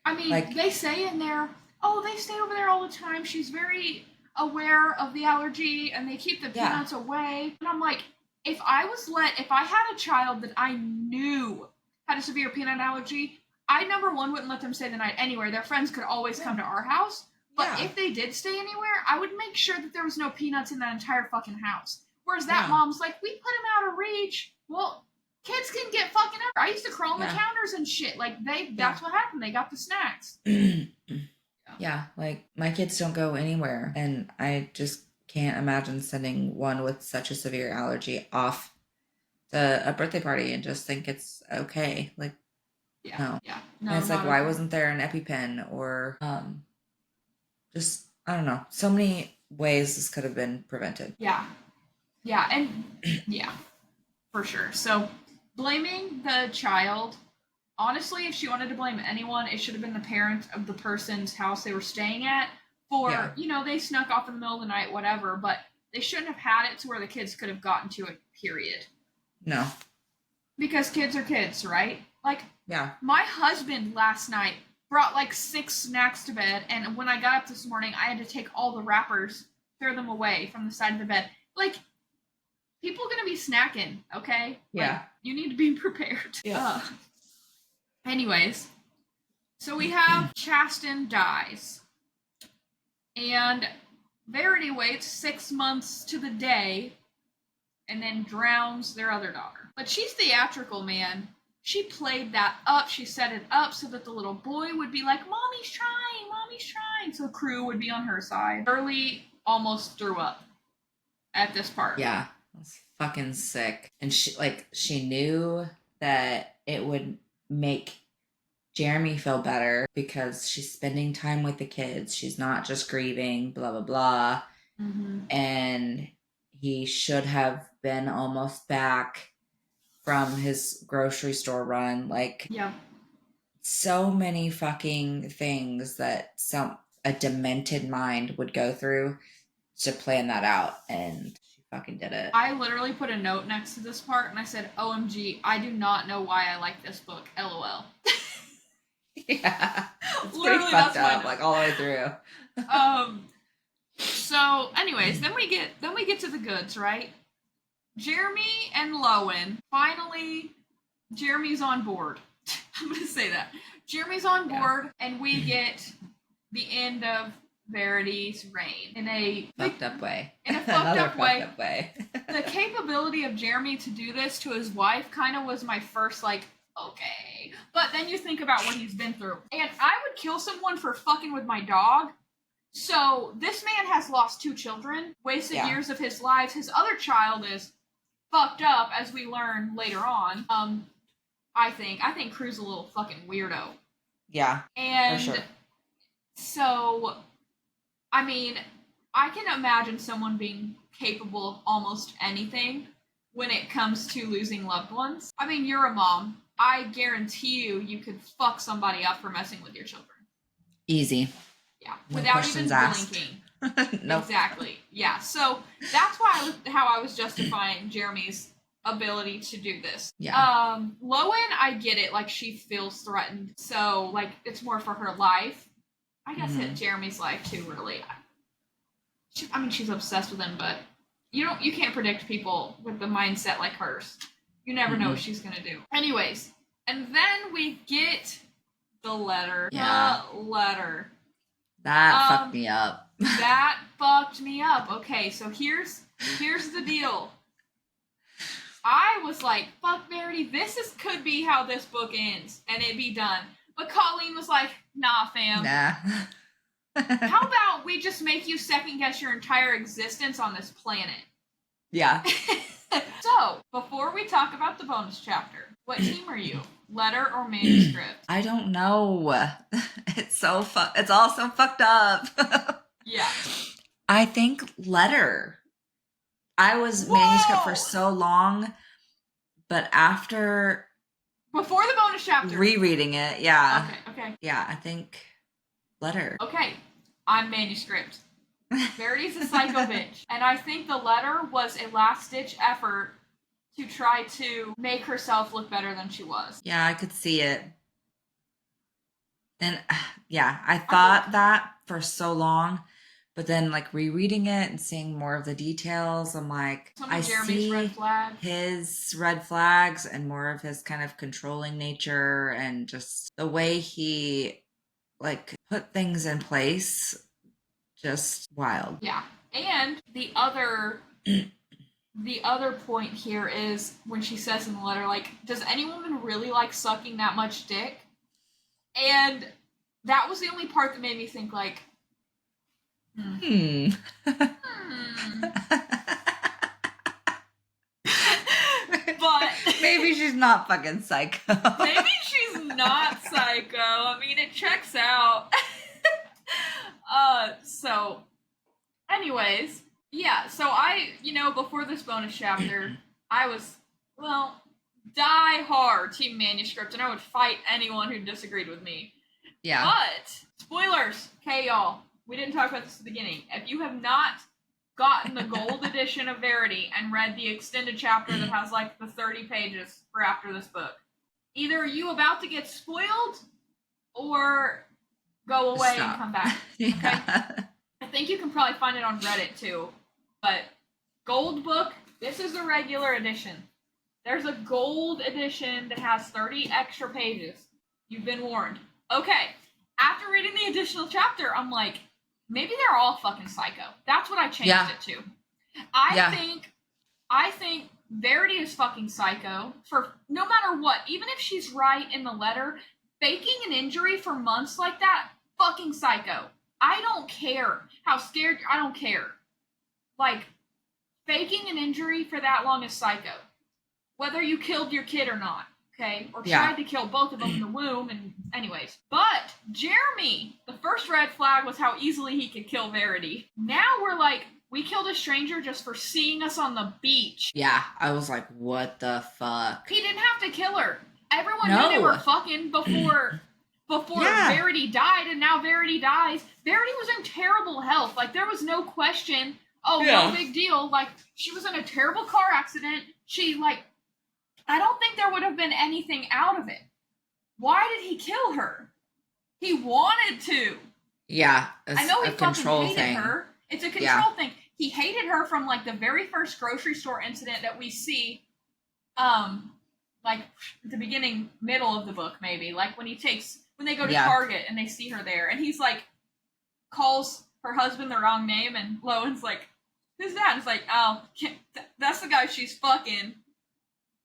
I mean, like, they say in there, oh, they stay over there all the time. She's very aware of the allergy, and they keep the peanuts away. And I'm like, if I had a child that I knew had a severe peanut allergy, I, number one, wouldn't let them stay the night anywhere. Their friends could always come to our house. But if they did stay anywhere, I would make sure that there was no peanuts in that entire fucking house. Whereas that mom's like, we put him out of reach. Well, kids can get fucking up. I used to crawl on the counters and shit. Like, that's what happened. They got the snacks. Yeah, like my kids don't go anywhere, and I just can't imagine sending one with such a severe allergy off to a birthday party and just think it's okay. Like, Yeah, no. yeah, And no, it's like, not why okay. wasn't there an EpiPen or just, I don't know, so many ways this could have been prevented. Yeah, yeah, and yeah, for sure. So blaming the child, honestly, if she wanted to blame anyone, it should have been the parent of the person's house they were staying at Yeah, for, they snuck off in the middle of the night, whatever, but they shouldn't have had it to where the kids could have gotten to it, period. no, Because kids are kids, right? Like, yeah, my husband last night brought like 6 snacks to bed, and when I got up this morning, I had to take all the wrappers, throw them away from the side of the bed. Like, people are gonna be snacking, okay? Like, yeah, you need to be prepared. yeah. Anyways, so we have Chasten dies, and Verity waits 6 months to the day and then drowns their other daughter. But she's theatrical, man. She played that up. She set it up so that the little boy would be like, Mommy's trying, Mommy's trying. So Crew would be on her side. Shirley almost threw up at this part. Yeah, I was fucking sick. And she knew that it would make Jeremy feel better because she's spending time with the kids. She's not just grieving, blah, blah, blah. Mm-hmm. And he should have been almost back from his grocery store run. Like, Yeah. so many fucking things that a demented mind would go through to plan that out, and she fucking did it. I literally put a note next to this part and I said, OMG, I do not know why I like this book. LOL. Yeah, it's Literally, pretty fucked that's up, like all the way through. So anyways, then we get to the goods, right? Jeremy and Lowen, finally Jeremy's on board. I'm gonna say that. Jeremy's on board, and we get the end of Verity's reign in a fucked up way. In a fucked Another up way. fucked up way. The capability of Jeremy to do this to his wife kind of was my first, like, okay. But then you think about what he's been through. And I would kill someone for fucking with my dog. So this man has lost 2 children, wasted years of his life. His other child is fucked up, as we learn later on. I think Crew's a little fucking weirdo. Yeah, and for sure. So, I mean, I can imagine someone being capable of almost anything when it comes to losing loved ones. I mean, you're a mom. I guarantee you could fuck somebody up for messing with your children. Easy. Yeah, no without even blinking. Nope. Exactly. Yeah. So that's how I was justifying Jeremy's ability to do this. Yeah. Lowen, I get it. Like, she feels threatened, so like it's more for her life. I guess Mhm. Jeremy's life too. Really. I mean, she's obsessed with him, but you can't predict people with the mindset like hers. You never know what she's gonna do. Anyways, and then we get the letter. Yeah. The letter. That fucked me up. That fucked me up. Okay, so here's the deal. I was like, fuck Verity, could be how this book ends, and it be done. But Colleen was like, nah, fam. Nah. How about we just make you second guess your entire existence on this planet? Yeah. So, before we talk about the bonus chapter, what team are you? Letter or manuscript? I don't know. It's all so fucked up. Yeah. I think letter. I was manuscript for so long, but after before the bonus chapter, rereading it, yeah. Okay. Yeah, I think letter. Okay, I'm manuscript. Verity's a psycho bitch. And I think the letter was a last-ditch effort to try to make herself look better than she was. Yeah, I could see it. And yeah, I thought that for so long, but then like rereading it and seeing more of the details, I'm like, I see his red flags and more of his kind of controlling nature and just the way he like put things in place. Just wild. Yeah. And the other point here is when she says in the letter, like, does any woman really like sucking that much dick? And That was the only part that made me think like, Hmm. hmm. But maybe she's not fucking psycho. maybe she's not psycho. I mean, it checks out. So, anyways, yeah. So before this bonus chapter, I was die hard Team Manuscript, and I would fight anyone who disagreed with me. Yeah. But spoilers, okay, y'all. We didn't talk about this at the beginning. If you have not gotten the gold edition of Verity and read the extended chapter that has like the 30 pages for after this book, either are you about to get spoiled or go away and come back. Okay? Yeah. I think you can probably find it on Reddit too. But gold book, this is the regular edition. There's a gold edition that has 30 extra pages. You've been warned. Okay. After reading the additional chapter, I'm like, maybe they're all fucking psycho. That's what I changed it to. I think Verity is fucking psycho for no matter what. Even if she's right in the letter, faking an injury for months like that, fucking psycho. I don't care how scared. I don't care. Like, faking an injury for that long is psycho. Whether you killed your kid or not, okay? Or tried to kill both of them in the womb, and anyways. But Jeremy, the first red flag was how easily he could kill Verity. Now we're like, we killed a stranger just for seeing us on the beach. Yeah, I was like, what the fuck? He didn't have to kill her. Everyone knew they were fucking before Verity died, and now Verity dies. Verity was in terrible health. Like, there was no question. Oh, no big deal. Like, she was in a terrible car accident. I don't think there would have been anything out of it. Why did he kill her? He wanted to. Yeah, I know he fucking hated her. It's a control thing. He hated her from like the very first grocery store incident that we see, like at the beginning, middle of the book, maybe. Like when they go to Target and they see her there, and he's like calls her husband the wrong name, and Lowen's like, "Who's that?" And it's like, "Oh, that's the guy she's fucking."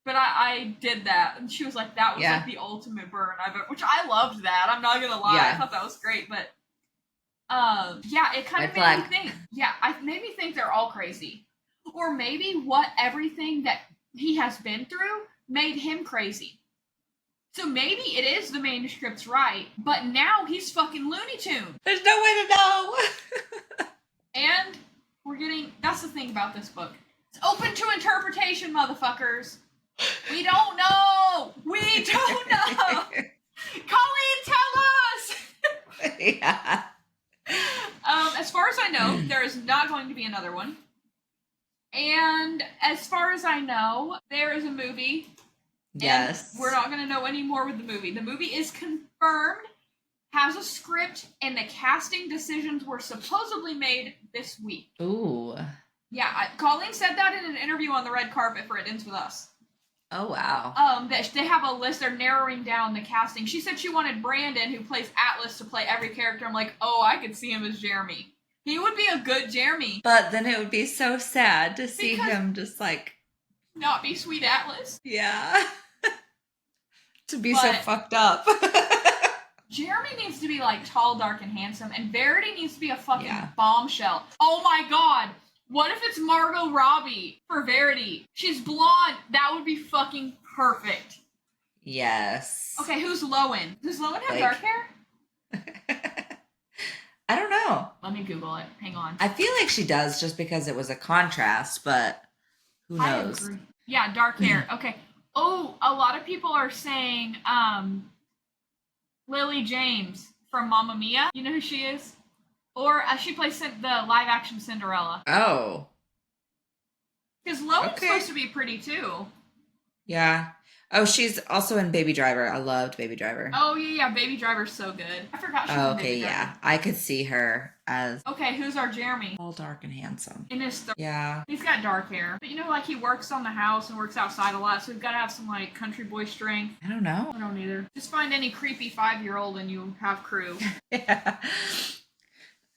But I did that, and she was like, "That was like the ultimate burn I've ever," which I loved that. I'm not gonna lie, I thought that was great. But it kind of made me think. Yeah, it made me think they're all crazy, or maybe everything that he has been through made him crazy. So maybe it is the manuscript's right, but now he's fucking Looney Tunes. There's no way to know. And that's the thing about this book. It's open to interpretation, motherfuckers. We don't know. We don't know. Colleen, tell us. Yeah. As far as I know, there is not going to be another one. And as far as I know, there is a movie. Yes. We're not going to know any more with the movie. The movie is confirmed, has a script, and the casting decisions were supposedly made this week. Ooh. Yeah, Colleen said that in an interview on the red carpet for It Ends With Us. Oh, wow. That they have a list. They're narrowing down the casting. She said she wanted Brandon, who plays Atlas, to play every character. I'm like, oh, I could see him as Jeremy. He would be a good Jeremy. But then it would be so sad to see him just like... not be sweet Atlas. Yeah. To be so fucked up. Jeremy needs to be like tall, dark, and handsome, and Verity needs to be a fucking bombshell. Oh my god. What if it's Margot Robbie for Verity? She's blonde. That would be fucking perfect. Yes. Okay, who's Lowen? Does Lowen have dark hair? I don't know. Let me Google it. Hang on. I feel like she does just because it was a contrast, but who knows? I agree. Yeah, dark hair. Okay. Oh, a lot of people are saying Lily James from Mamma Mia. You know who she is? Or she plays the live-action Cinderella. Oh. Because Lowen's supposed to be pretty, too. Yeah. Oh, she's also in Baby Driver. I loved Baby Driver. Oh, yeah, Baby Driver's so good. I forgot she was in Baby Driver. I could see her as... Okay, who's our Jeremy? All dark and handsome. In his yeah. He's got dark hair. But like he works on the house and works outside a lot, so we've got to have some, like, country boy strength. I don't know. I don't either. Just find any creepy 5-year-old and you have crew. Yeah.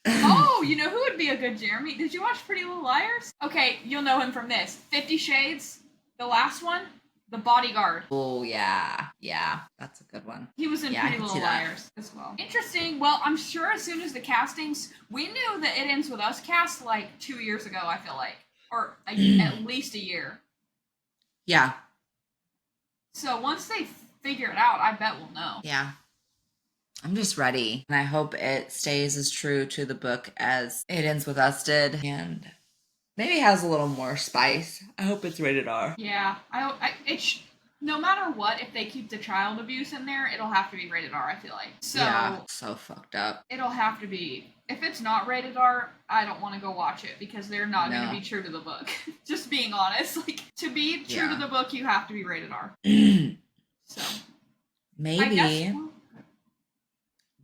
Oh, you know who would be a good Jeremy? Did you watch Pretty Little Liars? Okay, you'll know him from this. 50 Shades, the last one. The Bodyguard. Oh, yeah. Yeah, that's a good one. He was in Yeah, I Pretty can see Little that. Liars as well. Interesting. Well, I'm sure as soon as the castings, we knew that It Ends With Us cast like 2 years ago, I feel like. Or at least a year. Yeah. So once they figure it out, I bet we'll know. Yeah. I'm just ready. And I hope it stays as true to the book as It Ends With Us did. And maybe has a little more spice. I hope it's rated R. Yeah. No matter what, if they keep the child abuse in there, it'll have to be rated R, I feel like. So yeah, so fucked up. It'll have to be. If it's not rated R, I don't want to go watch it because they're not going to be true to the book. Just being honest. Like, to be true to the book, you have to be rated R. So. Maybe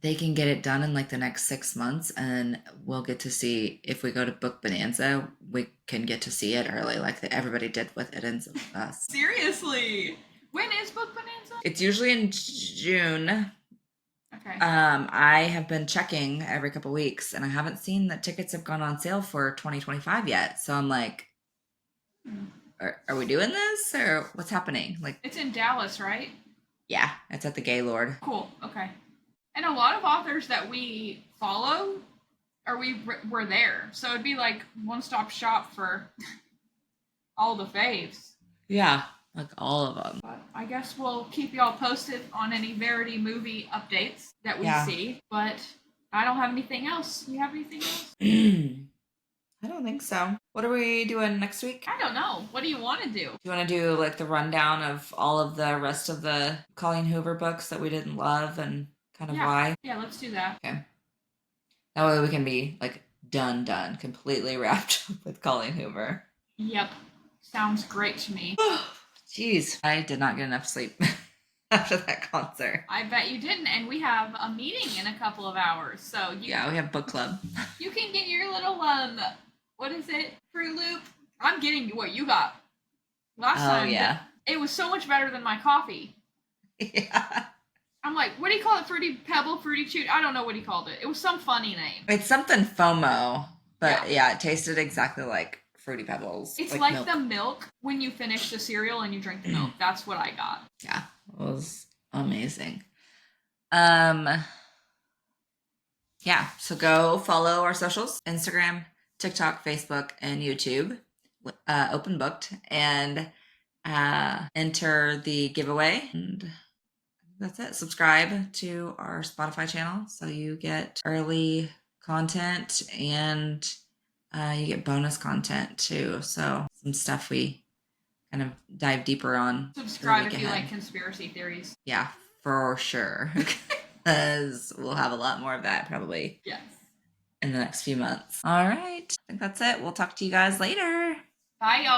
they can get it done in like the next 6 months and we'll get to see, if we go to Book Bonanza, we can get to see it early like everybody did with It Ends With Us. Seriously? When is Book Bonanza? It's usually in June. Okay. I have been checking every couple weeks and I haven't seen that tickets have gone on sale for 2025 yet. So I'm like, are we doing this or what's happening? Like, it's in Dallas, right? Yeah, it's at the Gaylord. Cool. Okay. And a lot of authors that we follow, were there, so it'd be like one-stop shop for all the faves. Yeah, like all of them. But I guess we'll keep y'all posted on any Verity movie updates that we see. But I don't have anything else. You have anything else? I don't think so. What are we doing next week? I don't know. What do you want to do? Do you want to do like the rundown of all of the rest of the Colleen Hoover books that we didn't love and kind of why? Yeah, let's do that. Okay. That way we can be like done, completely wrapped up with Colleen Hoover. Yep. Sounds great to me. Jeez, I did not get enough sleep after that concert. I bet you didn't, and we have a meeting in a couple of hours, so we have book club. You can get your little what is it? Fruit Loop. I'm getting what you got. Last time, it was so much better than my coffee. Yeah. I'm like, what do you call it? Fruity Pebble, Fruity Chew? I don't know what he called it. It was some funny name. It's something FOMO, but it tasted exactly like Fruity Pebbles. It's like milk. The milk when you finish the cereal and you drink the milk. That's what I got. Yeah, it was amazing. Yeah, so go follow our socials: Instagram, TikTok, Facebook, and YouTube. Open booked, and enter the giveaway. And that's it. Subscribe to our Spotify channel so you get early content and you get bonus content too. So some stuff we kind of dive deeper on. Subscribe if you like conspiracy theories. Yeah, for sure. Because we'll have a lot more of that probably. Yes. In the next few months. All right. I think that's it. We'll talk to you guys later. Bye, y'all.